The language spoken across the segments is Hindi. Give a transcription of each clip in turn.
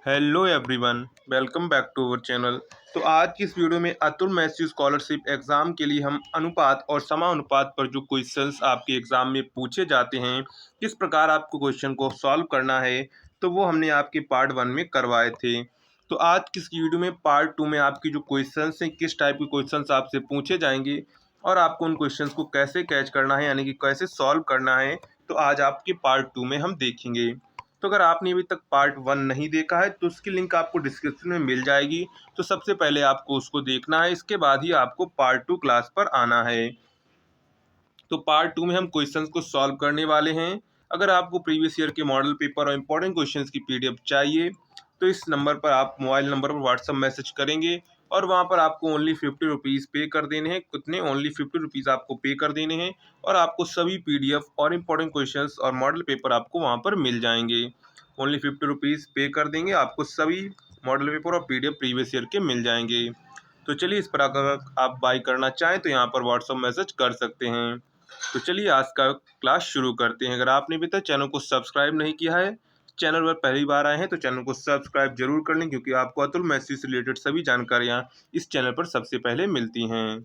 Hello everyone, welcome back to our channel. तो आज की इस वीडियो में अतुल मैथ्यू स्कॉलरशिप एग्ज़ाम के लिए हम अनुपात और समानुपात पर जो क्वेश्चंस आपके एग्ज़ाम में पूछे जाते हैं, किस प्रकार आपको क्वेश्चन को सॉल्व करना है, तो वो हमने आपके पार्ट 1 में करवाए थे। तो आज की इस वीडियो में पार्ट 2 में आपकी जो क्वेश्चंस हैं, किस टाइप के क्वेश्चंस आपसे पूछे जाएंगे और आपको उन क्वेश्चंस को कैसे कैच करना है, यानी कि कैसे सॉल्व करना है, तो आज आपके पार्ट 2 में हम देखेंगे। तो अगर आपने अभी तक पार्ट 1 नहीं देखा है तो उसकी लिंक आपको डिस्क्रिप्शन में मिल जाएगी। तो सबसे पहले आपको उसको देखना है, इसके बाद ही आपको पार्ट 2 क्लास पर आना है। तो पार्ट 2 में हम क्वेश्चंस को सॉल्व करने वाले हैं। अगर आपको प्रीवियस ईयर के मॉडल पेपर और इंपॉर्टेंट क्वेश्चंस की पीडीएफ चाहिए तो इस नंबर पर आप मोबाइल नंबर पर व्हाट्सअप मैसेज करेंगे और वहाँ पर आपको ओनली 50 रुपीज़ पे कर देने हैं। कितने? ओनली 50 रुपीज़ आपको पे कर देने हैं और आपको सभी पीडीएफ और इंपॉर्टेंट क्वेश्चंस और मॉडल पेपर आपको वहाँ पर मिल जाएंगे। ओनली 50 रुपीज़ पे कर देंगे, आपको सभी मॉडल पेपर और पीडीएफ प्रीवियस ईयर के मिल जाएंगे। तो चलिए, इस पर अगर आप बाई करना चाहें तो यहाँ पर व्हाट्सअप मैसेज कर सकते हैं। तो चलिए आज का क्लास शुरू करते हैं। अगर आपने अभी तक चैनल को सब्सक्राइब नहीं किया है, चैनल पर पहली बार आए हैं तो चैनल को सब्सक्राइब जरूर कर लें, क्योंकि आपको अतुल मैथ्यू से रिलेटेड सभी जानकारियाँ इस चैनल पर सबसे पहले मिलती हैं।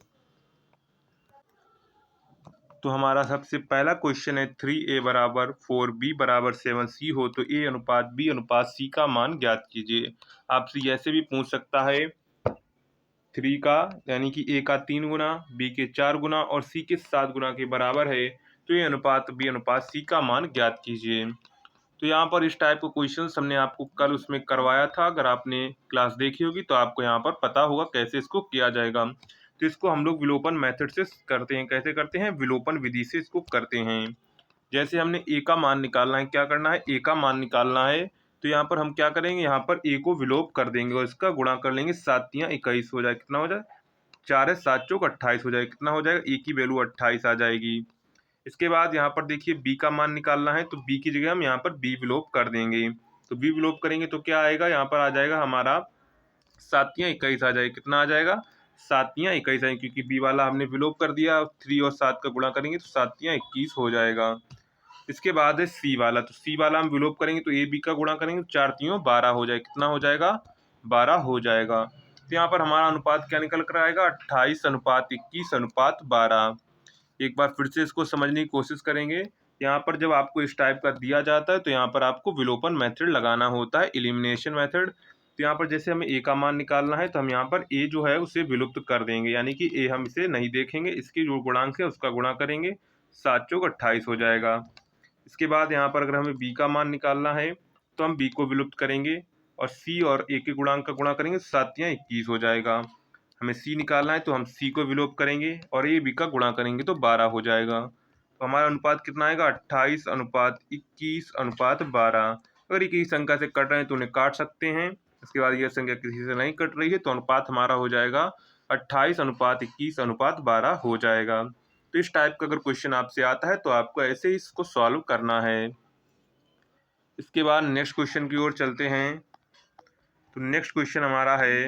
तो हमारा सबसे पहला क्वेश्चन है 3a बराबर 4b बराबर 7c हो तो a अनुपात b अनुपात c का मान ज्ञात कीजिए। आपसे ऐसे भी पूछ सकता है 3 का, यानी कि a का 3 गुना, b के 4 गुना और c के 7 गुना के बराबर है, तो ये अनुपात b अनुपात c का मान ज्ञात कीजिए। तो यहाँ पर इस टाइप का क्वेश्चन हमने आपको कल उसमें करवाया था। अगर आपने क्लास देखी होगी तो आपको यहाँ पर पता होगा कैसे इसको किया जाएगा। तो इसको हम लोग विलोपन मेथड से करते हैं। कैसे करते हैं? विलोपन विधि से इसको करते हैं। जैसे हमने ए का मान निकालना है, क्या करना है? ए का मान निकालना है तो यहाँ पर हम क्या करेंगे? यहाँ पर ए को विलोप कर देंगे और इसका गुणा कर लेंगे। 7 तियाँ 21 हो जाए, कितना हो जाए? 4 है 7 चौक 28 हो जाए, कितना हो जाएगा? ए की वैल्यू 28 आ जाएगी। इसके बाद यहाँ पर देखिए बी का मान निकालना है तो बी की जगह हम यहाँ पर बी विलोप कर देंगे। तो बी विलोप करेंगे तो क्या आएगा? यहाँ पर आ जाएगा हमारा 7 तियाँ 21 आ जाएगा। कितना आ जाएगा? 7 तियाँ 21 आएगी, क्योंकि बी वाला हमने विलोप कर दिया। 3 और 7 का गुणा करेंगे तो 7 तियाँ 21 हो जाएगा। इसके बाद है सी वाला, तो सी वाला हम विलोप करेंगे तो ए बी का गुणा करेंगे तो 4 तियों 12 हो जाए। कितना हो जाएगा? 12 हो जाएगा। तो यहाँ पर हमारा अनुपात क्या निकल कर आएगा? 28 अनुपात 21 अनुपात 12। एक बार फिर से इसको समझने की कोशिश करेंगे। यहाँ पर जब आपको इस टाइप का दिया जाता है तो यहाँ पर आपको विलोपन मेथड लगाना होता है, एलिमिनेशन मेथड। तो यहाँ पर जैसे हमें ए का मान निकालना है तो हम यहाँ पर ए जो है उसे विलुप्त कर देंगे, यानी कि ए हम इसे नहीं देखेंगे, इसकी जो गुणांक है उसका गुणा करेंगे। 7 चौक 28 हो जाएगा। इसके बाद यहाँ पर अगर हमें बी का मान निकालना है तो हम बी को विलुप्त करेंगे और सी और ए के गुणांक का गुणा करेंगे, 7 तियाँ 21 हो जाएगा। हमें सी निकालना है तो हम सी को विलोप करेंगे और ए बी का गुणा करेंगे तो 12 हो जाएगा। तो हमारा अनुपात कितना आएगा? 28 अनुपात 21 अनुपात 12। अगर ये किसी संख्या से कट रहे हैं तो उन्हें काट सकते हैं। इसके बाद यह संख्या किसी से नहीं कट रही है तो अनुपात हमारा हो जाएगा 28 अनुपात 21 अनुपात 12 हो जाएगा। तो इस टाइप का अगर क्वेश्चन आपसे आता है तो आपको ऐसे ही इसको सॉल्व करना है। इसके बाद नेक्स्ट क्वेश्चन की ओर चलते हैं। तो नेक्स्ट क्वेश्चन हमारा है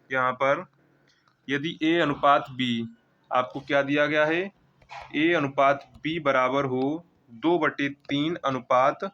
यहाँ पर, यदि ए अनुपात बी, आपको क्या दिया गया है? ए अनुपात बी बराबर हो 2/3 अनुपात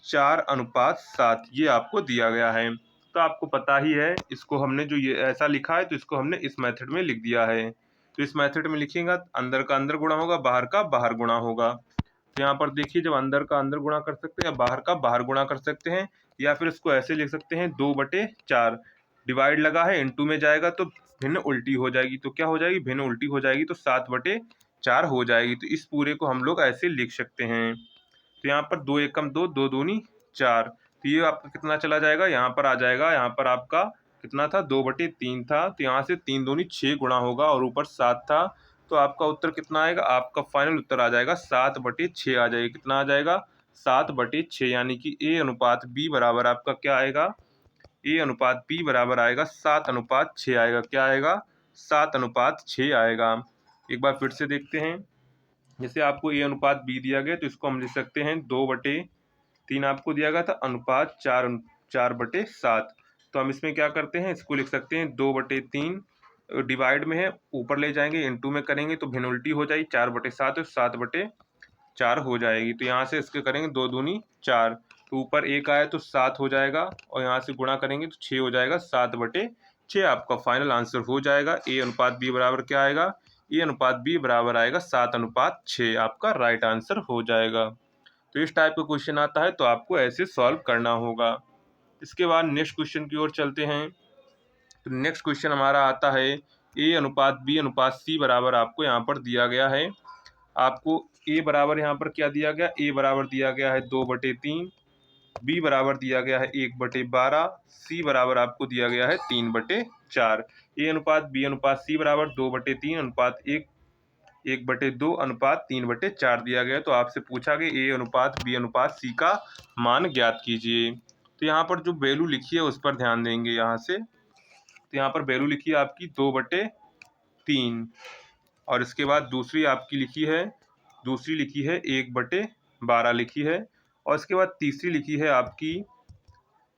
4 अनुपात 7, ये आपको दिया गया है। तो आपको पता ही है, इसको हमने जो ये ऐसा लिखा है तो इसको हमने इस मेथड में लिख दिया है। तो इस मेथड में लिखेगा, अंदर का अंदर गुणा होगा, बाहर का बाहर गुणा होगा। तो यहाँ पर देखिए, जब अंदर का अंदर गुणा कर सकते हैं या बाहर का बाहर गुणा कर सकते हैं, या फिर इसको ऐसे लिख सकते हैं 2/4। डिवाइड लगा है, इनटू में जाएगा तो भिन्न उल्टी हो जाएगी। तो क्या हो जाएगी? भिन्न उल्टी हो जाएगी, तो 7/4 हो जाएगी। तो इस पूरे को हम लोग ऐसे लिख सकते हैं। तो यहाँ पर 2 एकम 2, 2 दूनी 4। तो ये आपका कितना चला जाएगा? यहाँ पर आ जाएगा, यहाँ पर आपका कितना था? 2/3 था, तो यहाँ से 3 दूनी 6 गुणा होगा और ऊपर 7 था। तो आपका उत्तर कितना आएगा? आपका फाइनल उत्तर आ जाएगा 7/6 आ जाएगा। कितना आ जाएगा? 7/6, यानी कि ए अनुपात बी बराबर आपका क्या आएगा? ए अनुपात बी बराबर आएगा 7/6 आएगा। क्या आएगा? 7/6 आएगा। एक बार फिर से देखते हैं। जैसे आपको ए अनुपात बी दिया गया तो इसको हम लिख सकते हैं 2/3 आपको दिया गया था, अनुपात 4/7। तो हम इसमें क्या करते हैं? इसको लिख सकते हैं 2/3 डिवाइड में है, ऊपर ले जाएंगे, इनटू में करेंगे तो भिन्न उल्टी हो जाएगी। 4/7 और 7/4 हो जाएगी। तो यहाँ से इसके करेंगे 2 दूनी 4। तो ऊपर 1 आया तो 7 हो जाएगा और यहाँ से गुणा करेंगे तो 6 हो जाएगा। 7/6 आपका फाइनल आंसर हो जाएगा। A अनुपात B बराबर क्या आएगा? A अनुपात B बराबर आएगा 7/6 आपका राइट आंसर हो जाएगा। तो इस टाइप का क्वेश्चन आता है तो आपको ऐसे सॉल्व करना होगा। इसके बाद नेक्स्ट क्वेश्चन की ओर चलते हैं। तो नेक्स्ट क्वेश्चन हमारा आता है A अनुपात B अनुपात C बराबर आपको यहाँ पर दिया गया है। आपको A बराबर यहाँ पर क्या दिया गया? A बराबर दिया गया है 2/3, B बराबर दिया गया है 1/12, C बराबर आपको दिया गया है 3/4। A अनुपात B अनुपात C बराबर 2/3 अनुपात 1/2 अनुपात 3/4 दिया गया। तो आपसे पूछा गया A अनुपात B अनुपात C का मान ज्ञात कीजिए। तो यहाँ पर जो वैल्यू लिखी है उस पर ध्यान देंगे यहाँ से। तो यहाँ पर वैल्यू लिखी है आपकी 2/3 और इसके बाद दूसरी लिखी है 1/12 लिखी है और इसके बाद तीसरी लिखी है आपकी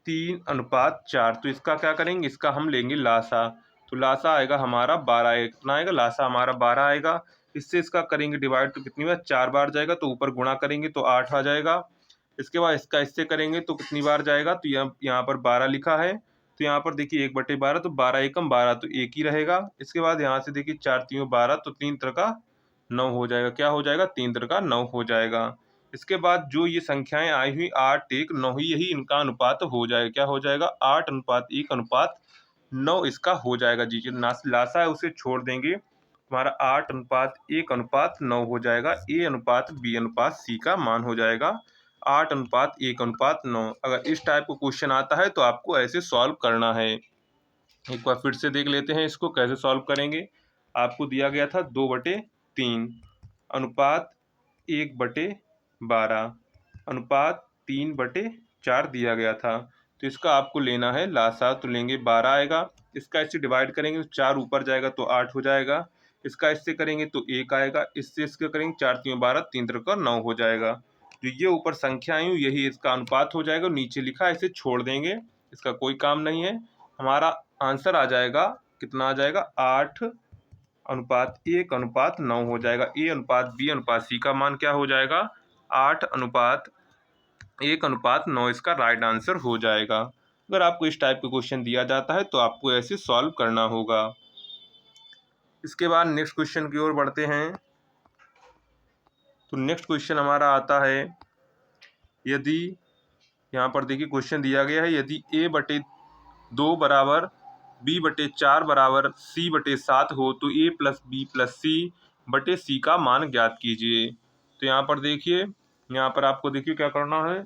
3/4। तो इसका क्या करेंगे? इसका हम लेंगे लासा। तो लासा आएगा हमारा 12। कितना आएगा? लासा हमारा 12 आएगा। इससे इसका करेंगे डिवाइड तो कितनी बार? 4 बार जाएगा। तो ऊपर गुणा करेंगे तो 8 आ जाएगा। इसके बाद इसका इससे करेंगे तो कितनी बार जाएगा? तो यहाँ पर 12 लिखा है तो यहाँ पर देखिए 1/12 तो 12 एकम 12 तो 1 ही रहेगा। इसके बाद यहाँ से देखिए 4 3 12 तो 3 त्रिका 9 हो जाएगा। क्या हो जाएगा? 3 त्रिका 9 हो जाएगा। इसके बाद जो ये संख्याएं आई हुई 8 1 9 ही यही इनका अनुपात हो जाएगा। क्या हो जाएगा? 8:1:9 इसका हो जाएगा। जी जो लासा है उसे छोड़ देंगे हमारा 8:1:9 हो जाएगा। A अनुपात B अनुपात C का मान हो जाएगा 8:1:9। अगर इस टाइप का क्वेश्चन आता है तो आपको ऐसे सॉल्व करना है। एक बार फिर से देख लेते हैं इसको कैसे सॉल्व करेंगे। आपको दिया गया था 2/3 अनुपात 1/12 अनुपात 3/4 दिया गया था। तो इसका आपको लेना है लासा। तो लेंगे 12 आएगा। इसका इससे डिवाइड करेंगे तो 4 ऊपर जाएगा तो 8 हो जाएगा। इसका इससे करेंगे तो 1 आएगा। इससे इसका करेंगे 4 3 12 3 त्रिका 9 हो जाएगा। जो ये ऊपर संख्या आई यही इसका अनुपात हो जाएगा। नीचे लिखा है इसे छोड़ देंगे, इसका कोई काम नहीं है। हमारा आंसर आ जाएगा कितना आ जाएगा? 8:1:9 हो जाएगा। A अनुपात B अनुपात C का मान क्या हो जाएगा? 8:1:9 इसका राइट आंसर हो जाएगा। अगर आपको इस टाइप का क्वेश्चन दिया जाता है तो आपको ऐसे सॉल्व करना होगा। इसके बाद नेक्स्ट क्वेश्चन की ओर बढ़ते हैं। तो नेक्स्ट क्वेश्चन हमारा आता है, यदि यहाँ पर देखिए क्वेश्चन दिया गया है, यदि A/2 बराबर B/4 बराबर C/7 हो तो A + B + C/C का मान ज्ञात कीजिए। तो यहाँ पर देखिए, यहाँ पर आपको देखिए क्या करना है,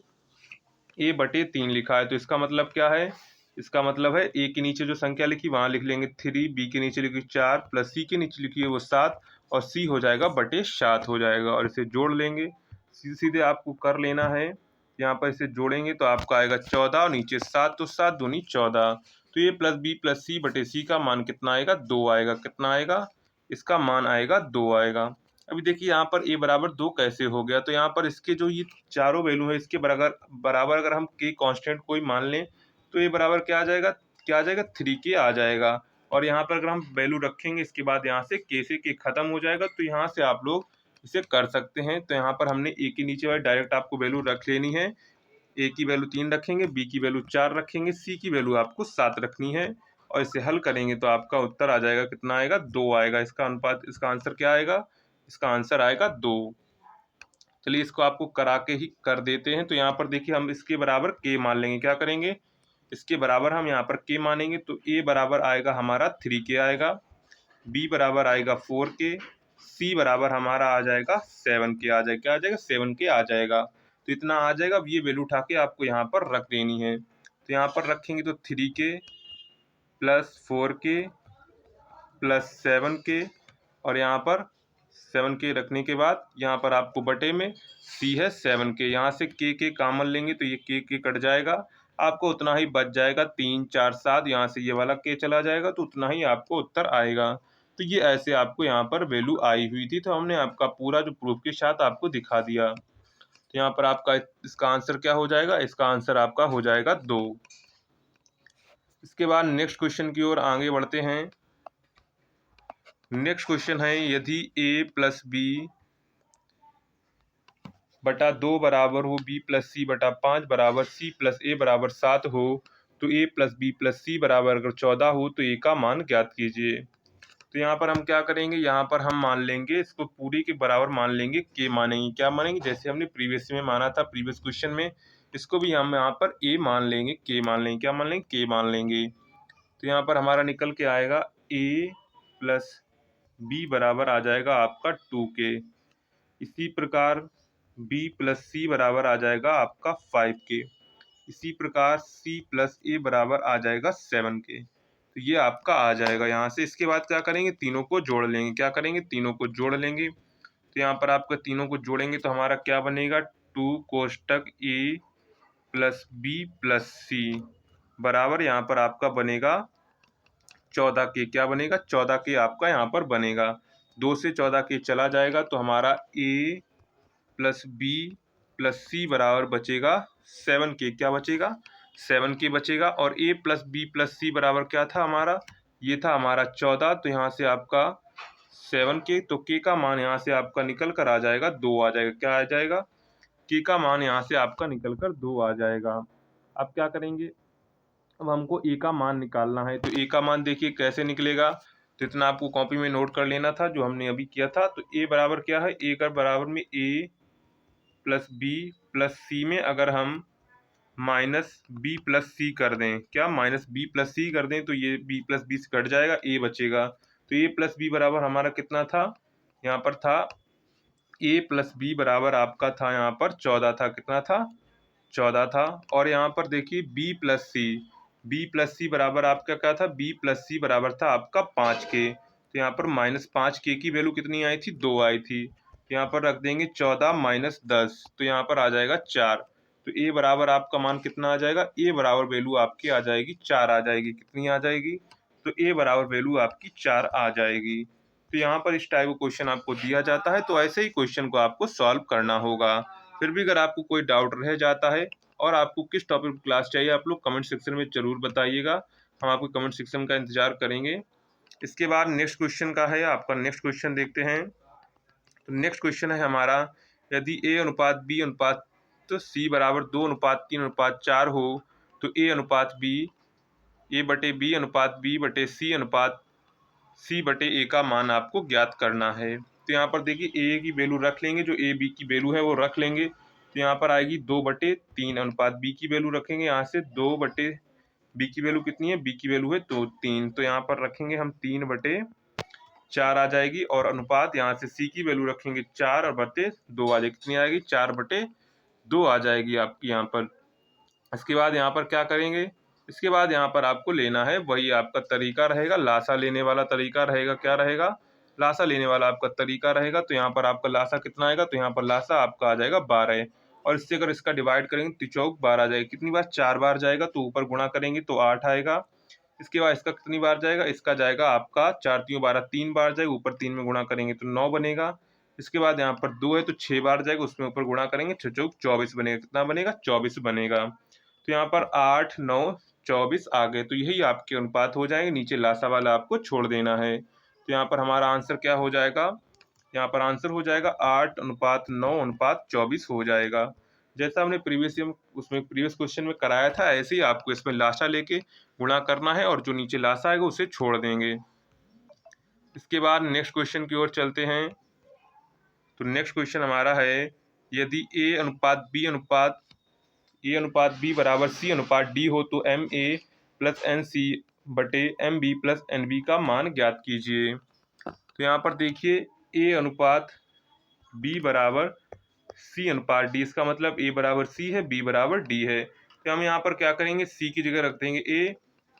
A/3 लिखा है तो इसका मतलब क्या है? इसका मतलब है A के नीचे जो संख्या लिखी वहाँ लिख लेंगे 3, B के नीचे लिखी 4 प्लस C के नीचे लिखी है वो 7 और C हो जाएगा 7 हो जाएगा और इसे जोड़ लेंगे। सीधे आपको कर लेना है। यहाँ पर इसे जोड़ेंगे तो आपका आएगा 14 और नीचे 7 तो 7 दूनी 14। तो A + B + C/C का मान कितना आएगा? 2 आएगा। कितना आएगा? इसका मान आएगा 2 आएगा। अभी देखिए यहाँ पर A बराबर 2 कैसे हो गया? तो यहाँ पर इसके जो ये चारों वैल्यू है इसके बराबर अगर हम K कांस्टेंट कोई मान लें तो A बराबर क्या आ जाएगा? 3K आ जाएगा। और यहाँ पर अगर हम वैल्यू रखेंगे इसके बाद यहाँ से K से K खत्म हो जाएगा। तो यहाँ से आप लोग इसे कर सकते हैं। तो यहाँ पर हमने A के नीचे वाली डायरेक्ट आपको वैल्यू रख लेनी है। A की वैल्यू 3 रखेंगे, B की वैल्यू 4 रखेंगे, C की वैल्यू आपको 7 रखनी है और इसे हल करेंगे तो आपका उत्तर आ जाएगा कितना आएगा? 2 आएगा। इसका आंसर क्या आएगा? इसका आंसर आएगा 2। चलिए इसको आपको करा के ही कर देते हैं। तो यहाँ पर देखिए हम इसके बराबर K मान लेंगे। क्या करेंगे? इसके बराबर हम यहाँ पर K मानेंगे तो A बराबर आएगा हमारा 3K आएगा, B बराबर आएगा 4K, C बराबर हमारा आ जाएगा 7K आ जाएगा। क्या आ जाएगा? 7K आ जाएगा। तो इतना आ जाएगा। अब ये वैल्यू उठा के आपको यहाँ पर रख देनी है। तो यहाँ पर रखेंगे तो 3K + 4K + 7K और यहाँ पर 7K रखने के बाद यहाँ पर आपको बटे में C है 7K। यहाँ से K कॉमन लेंगे तो ये K कट जाएगा। आपको उतना ही बच जाएगा 3 4 7। यहाँ से ये वाला K चला जाएगा तो उतना ही आपको उत्तर आएगा। तो ये ऐसे आपको यहाँ पर वैल्यू आई हुई थी। तो हमने आपका पूरा जो प्रूफ के साथ आपको दिखा दिया। तो यहाँ पर आपका इसका आंसर क्या हो जाएगा? इसका आंसर आपका हो जाएगा 2। इसके बाद नेक्स्ट क्वेश्चन की ओर आगे बढ़ते हैं। नेक्स्ट क्वेश्चन है, यदि A + B बटा 2 बराबर हो बी प्लस सी बटा 5 बराबर सी प्लस ए बराबर 7 हो तो ए प्लस बी प्लस सी बराबर अगर 14 हो तो ए का मान ज्ञात कीजिए। तो यहाँ पर हम क्या करेंगे, यहाँ पर हम मान लेंगे इसको पूरी के बराबर मान लेंगे, के मानेंगे, क्या मानेंगे, जैसे हमने प्रीवियस में माना था प्रीवियस क्वेश्चन में, इसको भी हम यहाँ पर ए मान लेंगे, के मान लेंगे, क्या मान लेंगे, के मान लेंगे। तो यहाँ पर हमारा निकल के आएगा ए प्लस बी बराबर आ जाएगा आपका 2k। इसी प्रकार बी प्लस सी बराबर आ जाएगा आपका 5k। इसी प्रकार सी प्लस ए बराबर आ जाएगा 7k। तो ये आपका आ जाएगा यहाँ से। इसके बाद क्या करेंगे, तीनों को जोड़ लेंगे, क्या करेंगे, तीनों को जोड़ लेंगे। तो यहाँ पर आपका तीनों को जोड़ेंगे तो हमारा क्या बनेगा, 2 कोष्टक ए प्लस बी प्लस सी बराबर यहाँ पर आपका बनेगा 14k। क्या बनेगा, 14k आपका यहाँ पर बनेगा। 2 से 14k चला जाएगा तो हमारा ए प्लस बी प्लस सी बराबर बचेगा 7k। क्या बचेगा, 7k बचेगा। और ए प्लस बी प्लस सी बराबर क्या था हमारा, ये था हमारा 14। तो यहाँ से आपका 7k, तो k का मान यहाँ से आपका निकल कर आ जाएगा 2 आ जाएगा। क्या आ जाएगा, k का मान यहाँ से आपका निकल कर 2 आ जाएगा। अब क्या करेंगे, अब हमको ए का मान निकालना है। तो ए का मान देखिए कैसे निकलेगा, तो इतना आपको कॉपी में नोट कर लेना था जो हमने अभी किया था। तो ए बराबर क्या है, ए का बराबर में ए प्लस बी प्लस सी में अगर हम माइनस बी प्लस सी कर दें, क्या माइनस बी प्लस सी कर दें तो ये बी प्लस बी से कट जाएगा, ए बचेगा। तो ए प्लस बी बराबर हमारा कितना था, यहाँ पर था ए प्लस बी बराबर आपका था यहाँ पर 14 था, कितना था, 14 था। और यहाँ पर देखिए बी प्लस सी बराबर आपका क्या था, बी प्लस सी बराबर था आपका 5k। तो यहाँ पर माइनस 5k की वैल्यू कितनी आई थी, 2 आई थी। तो यहाँ पर रख देंगे 14 माइनस 10, तो यहाँ पर आ जाएगा 4। तो ए बराबर आपका मान कितना आ जाएगा, ए बराबर वैल्यू आपकी आ जाएगी 4 आ जाएगी। कितनी आ जाएगी, तो ए बराबर वैल्यू आपकी 4 आ जाएगी। तो यहाँ पर इस टाइप का क्वेश्चन आपको दिया जाता है, तो ऐसे ही क्वेश्चन को आपको सॉल्व करना होगा। फिर भी अगर आपको कोई डाउट रह जाता है और आपको किस टॉपिक की क्लास चाहिए, आप लोग कमेंट सेक्शन में जरूर बताइएगा, हम आपको कमेंट सेक्शन का इंतजार करेंगे। इसके बाद नेक्स्ट क्वेश्चन का है, आपका नेक्स्ट क्वेश्चन देखते हैं। तो नेक्स्ट क्वेश्चन है हमारा, यदि ए अनुपात बी अनुपात तो सी बराबर 2 अनुपात 3 अनुपात 4 हो तो ए अनुपात बी, ए बटे बी अनुपात बी बटे सी अनुपात सी बटे ए का मान आपको ज्ञात करना है। तो यहाँ पर देखिए ए की वैल्यू रख लेंगे, जो ए बी की वैल्यू है वो रख लेंगे। तो यहाँ पर आएगी 2/3 अनुपात बी की वैल्यू रखेंगे, यहाँ से 2 बी की वैल्यू कितनी है, बी की वैल्यू है 3। तो यहाँ पर रखेंगे हम 3/4 आ जाएगी। और अनुपात यहाँ से सी की वैल्यू रखेंगे 4 और बटे 2 आ जाएगी। कितनी आएगी, 4/2 आ जाएगी आपकी यहाँ पर। इसके बाद यहाँ पर क्या करेंगे, इसके बाद यहाँ पर आपको लेना है, वही आपका तरीका रहेगा, लासा लेने वाला तरीका रहेगा। क्या रहेगा, लासा लेने वाला आपका तरीका रहेगा। तो यहाँ पर आपका लासा कितना आएगा, तो यहाँ पर लासा आपका आ जाएगा 12। और इससे अगर इसका डिवाइड करेंगे तो चौक 12 आ जाएगी। कितनी बार, 4 बार जाएगा, तो ऊपर गुणा करेंगे तो 8 आएगा। इसके बाद इसका कितनी बार जाएगा, इसका जाएगा आपका 4 3 12, 3 बार जाएगा, ऊपर 3 में गुणा करेंगे तो 9 बनेगा। इसके बाद यहाँ पर 2 है तो 6 बार जाएगा, उसमें ऊपर गुणा करेंगे 6 चौक 24 बनेगा। कितना बनेगा, 24 बनेगा। तो यहाँ पर 8 9 24 आ गए, तो यही आपके अनुपात हो जाएंगे। नीचे लासा वाला आपको छोड़ देना है। तो यहाँ पर हमारा आंसर क्या हो जाएगा, यहाँ पर आंसर हो जाएगा 8:9:24 हो जाएगा। जैसा हमने प्रीवियस क्वेश्चन में कराया था, ऐसे ही आपको इसमें लासा लेके गुणा करना है और जो नीचे लासा आएगा उसे छोड़ देंगे। इसके बाद नेक्स्ट क्वेश्चन की ओर चलते हैं। तो नेक्स्ट क्वेश्चन हमारा है, यदि ए अनुपात बी बराबर सी अनुपात डी हो तो M A plus N C बटे M B plus N B का मान ज्ञात कीजिए। तो यहाँ पर देखिए ए अनुपात बी बराबर सी अनुपात डी, इसका मतलब ए बराबर सी है, बी बराबर डी है। तो हम यहाँ पर क्या करेंगे, सी की जगह रख देंगे ए,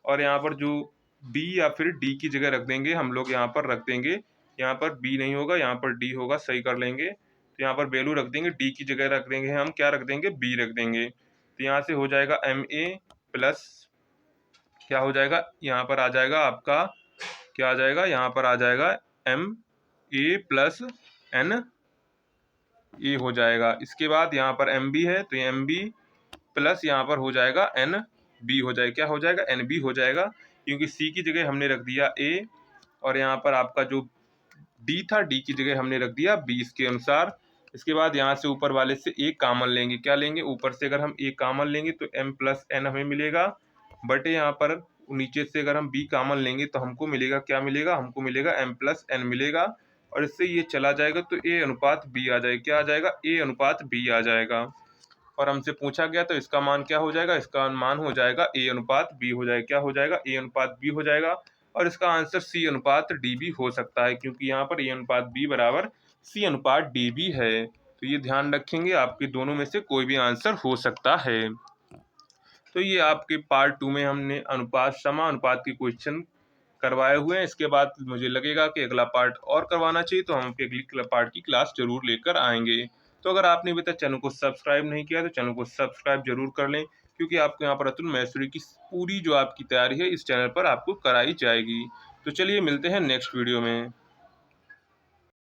और यहाँ पर जो बी या फिर डी की जगह रख देंगे हम लोग, यहाँ पर रख देंगे, यहाँ पर बी नहीं होगा, यहाँ पर डी होगा, सही कर लेंगे। तो यहाँ पर वैल्यू रख देंगे, डी की जगह रख देंगे हम, क्या रख देंगे, बी रख देंगे। तो यहाँ से हो जाएगा एम ए प्लस, क्या हो जाएगा, यहाँ पर आ जाएगा आपका, क्या आ जाएगा, यहाँ पर आ जाएगा M A plus N A हो जाएगा। इसके बाद यहाँ पर एम बी है तो एम बी प्लस यहाँ पर हो जाएगा एन बी हो जाएगा। क्या हो जाएगा, एन बी हो जाएगा, क्योंकि सी की जगह हमने रख दिया ए, और यहाँ पर आपका जो डी था, डी की जगह हमने रख दिया 20 के अनुसार। इसके बाद यहाँ से ऊपर वाले से एक कॉमन लेंगे। क्या लेंगे? ऊपर से अगर हम एक कॉमन लेंगे तो m प्लस n हमें मिलेगा, बटे यहाँ पर नीचे से अगर हम b कॉमन लेंगे तो हमको मिलेगा, क्या मिलेगा? हमको मिलेगा m प्लस n मिलेगा, और इससे ये चला जाएगा तो a अनुपात b आ जाएगा। क्या आ जाएगा? a अनुपात b आ जाएगा। और हमसे पूछा गया तो इसका मान क्या हो जाएगा? इसका मान हो जाएगा a अनुपात b हो जाएगा। क्या हो जाएगा? a अनुपात b हो जाएगा। और इसका आंसर c अनुपात d भी हो सकता है, क्योंकि यहाँ पर a अनुपात b बराबर c अनुपात d भी है। तो ये ध्यान रखेंगे, आपके दोनों में से कोई भी आंसर हो सकता है। तो ये आपके पार्ट 2 में हमने अनुपात, समानुपात के क्वेश्चन करवाए हुए हैं। इसके बाद मुझे लगेगा कि अगला पार्ट और करवाना चाहिए, तो हम अगली पार्ट की क्लास जरूर लेकर आएंगे। तो अगर आपने अभी तक चैनल को सब्सक्राइब नहीं किया तो चैनल को सब्सक्राइब जरूर कर लें, क्योंकि आपको यहाँ पर अतुल मैथ्स की पूरी जो आपकी तैयारी है इस चैनल पर आपको कराई जाएगी। तो चलिए मिलते हैं नेक्स्ट वीडियो में।